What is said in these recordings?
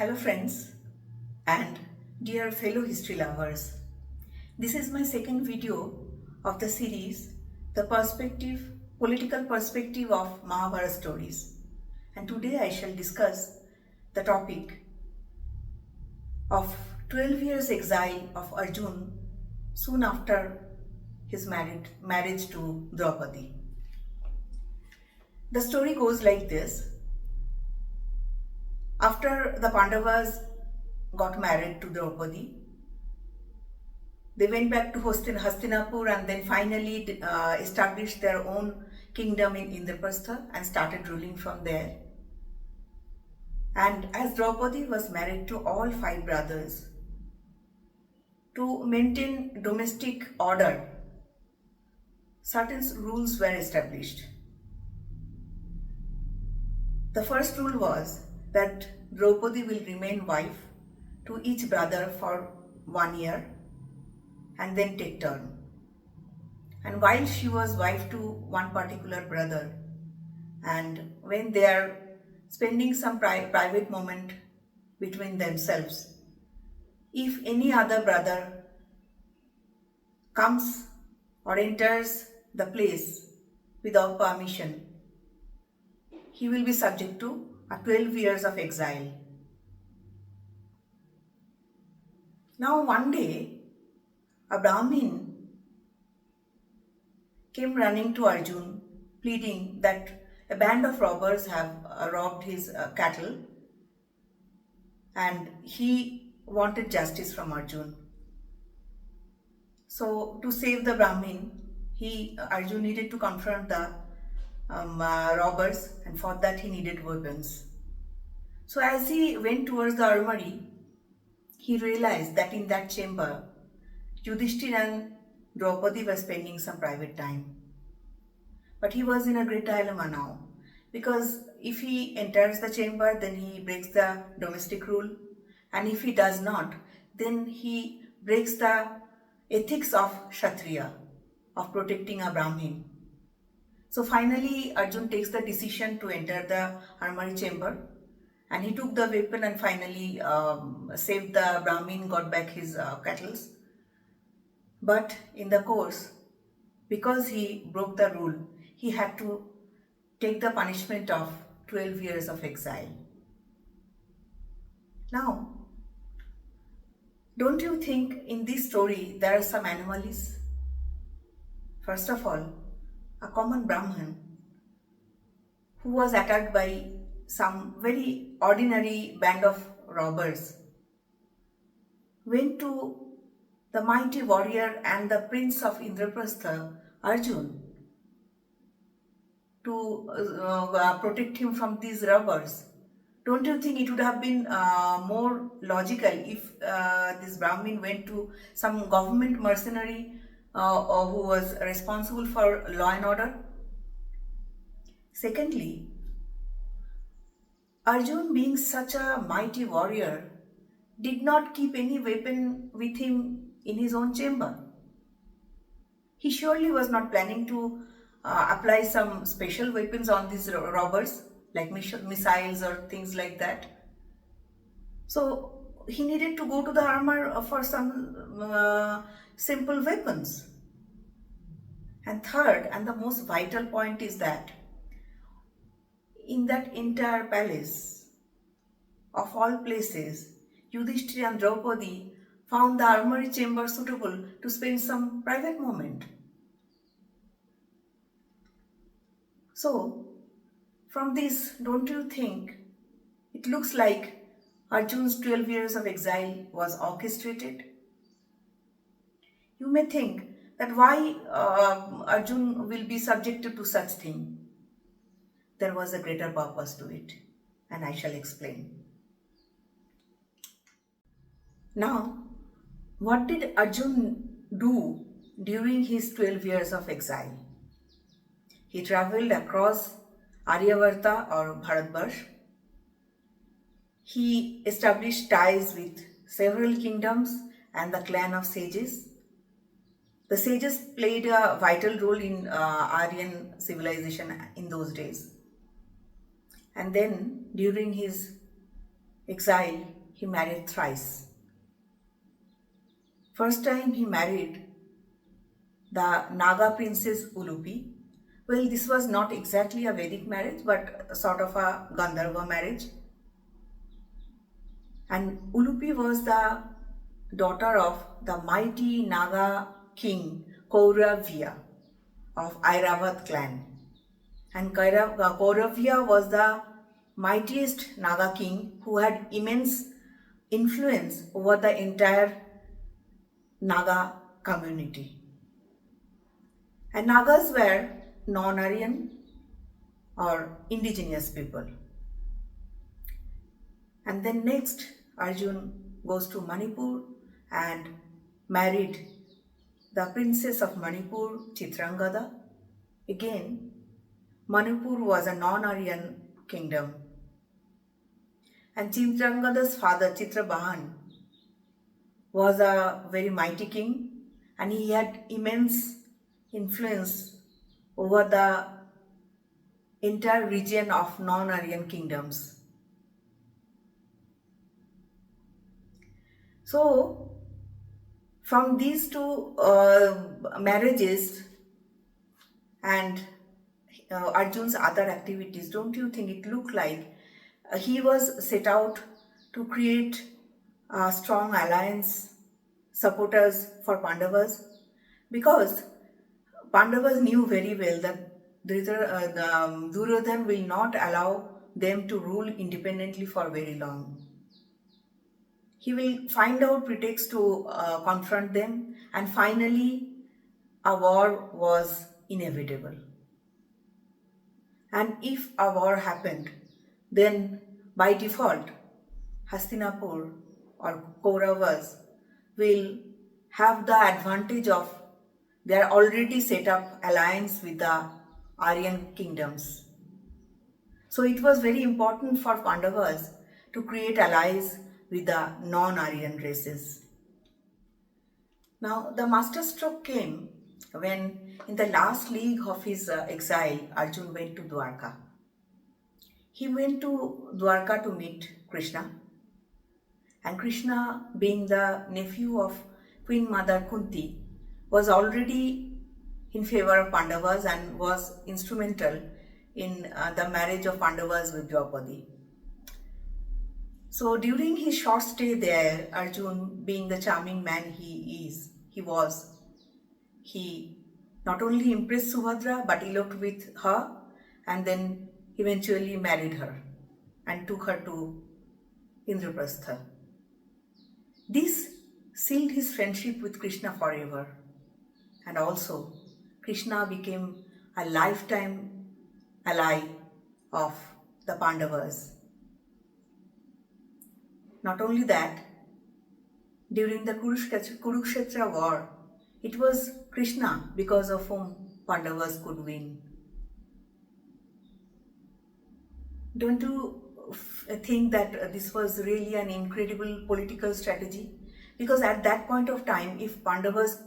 Hello friends and dear fellow history lovers. This is my second video of the series Political Perspective of Mahabharata Stories. And today I shall discuss the topic of 12 years exile of Arjuna soon after his marriage to Draupadi. The story goes like this. After the Pandavas got married to Draupadi, they went back to Hastinapur and then finally established their own kingdom in Indraprastha and started ruling from there. And as Draupadi was married to all five brothers, to maintain domestic order, certain rules were established. The first rule was that Draupadi will remain wife to each brother for 1 year and then take turn. And while she was wife to one particular brother, and when they are spending some private moment between themselves, if any other brother comes or enters the place without permission, he will be subject to a 12 years of exile. Now one day, a Brahmin came running to Arjuna, pleading that a band of robbers have robbed his cattle and he wanted justice from Arjuna. So to save the Brahmin, Arjuna needed to confront the robbers, and for that he needed weapons. So as he went towards the armory, he realized that in that chamber, Yudhishthir and Draupadi were spending some private time. But he was in a great dilemma now, because if he enters the chamber, then he breaks the domestic rule, and if he does not, then he breaks the ethics of Kshatriya, of protecting a Brahmin. So finally, Arjuna takes the decision to enter the armory chamber, and he took the weapon and finally saved the Brahmin, got back his cattle. But in the course, because he broke the rule, he had to take the punishment of 12 years of exile. Now, don't you think in this story there are some anomalies? First of all, a common Brahmin who was attacked by some very ordinary band of robbers went to the mighty warrior and the prince of Indraprastha, Arjuna, to protect him from these robbers. Don't you think it would have been more logical if this Brahmin went to some government mercenary who was responsible for law and order? Secondly, Arjuna, being such a mighty warrior, did not keep any weapon with him in his own chamber. He surely was not planning to apply some special weapons on these robbers, like missiles or things like that. So he needed to go to the armor for some simple weapons. And third, and the most vital point, is that in that entire palace, of all places, Yudhishthir and Draupadi found the armory chamber suitable to spend some private moment. So, from this, don't you think it looks like Arjuna's 12 years of exile was orchestrated? You may think that why Arjuna will be subjected to such thing. There was a greater purpose to it, and I shall explain. Now, what did Arjuna do during his 12 years of exile? He travelled across Aryavarta or Bharatvarsh. He established ties with several kingdoms and the clan of sages. The sages played a vital role in Aryan civilization in those days. And then, during his exile, he married thrice. First time he married the Naga princess Ulupi. Well, this was not exactly a Vedic marriage, but sort of a Gandharva marriage. And Ulupi was the daughter of the mighty Naga king Kauravya of Airavat clan. And Kauravya was the mightiest Naga king who had immense influence over the entire Naga community. And Nagas were non-Aryan or indigenous people. And then next, Arjun goes to Manipur and married the princess of Manipur, Chitrangada. Again, Manipur was a non-Aryan kingdom. And Chitrangada's father, Chitrabahan, was a very mighty king, and he had immense influence over the entire region of non-Aryan kingdoms. So, from these two marriages and Arjun's other activities, don't you think it looked like he was set out to create a strong alliance, supporters for Pandavas? Because Pandavas knew very well that Duryodhan will not allow them to rule independently for very long. He will find out pretexts to confront them, and finally a war was inevitable. And if a war happened, then by default Hastinapur or Kauravas will have the advantage of their already set up alliance with the Aryan kingdoms. So it was very important for Pandavas to create allies with the non-Aryan races. Now the masterstroke came when in the last league of his exile, Arjun went to Dwarka. He went to Dwarka to meet Krishna, and Krishna, being the nephew of Queen Mother Kunti, was already in favor of Pandavas and was instrumental in the marriage of Pandavas with Draupadi. So during his short stay there, Arjun, being the charming man he not only impressed Subhadra but eloped with her and then eventually married her and took her to Indraprastha. This sealed his friendship with Krishna forever, and also Krishna became a lifetime ally of the Pandavas. Not only that, during the Kurukshetra war, it was Krishna because of whom Pandavas could win. Don't you think that this was really an incredible political strategy? Because at that point of time, if Pandavas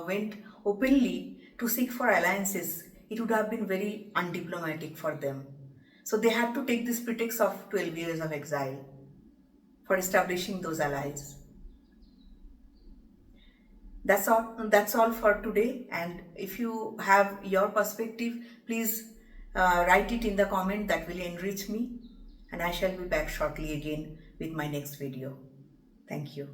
went openly to seek for alliances, it would have been very undiplomatic for them. So they had to take this pretext of 12 years of exile for establishing those allies. That's all for today, and if you have your perspective, please write it in the comment. That will enrich me, and I shall be back shortly again with my next video. Thank you.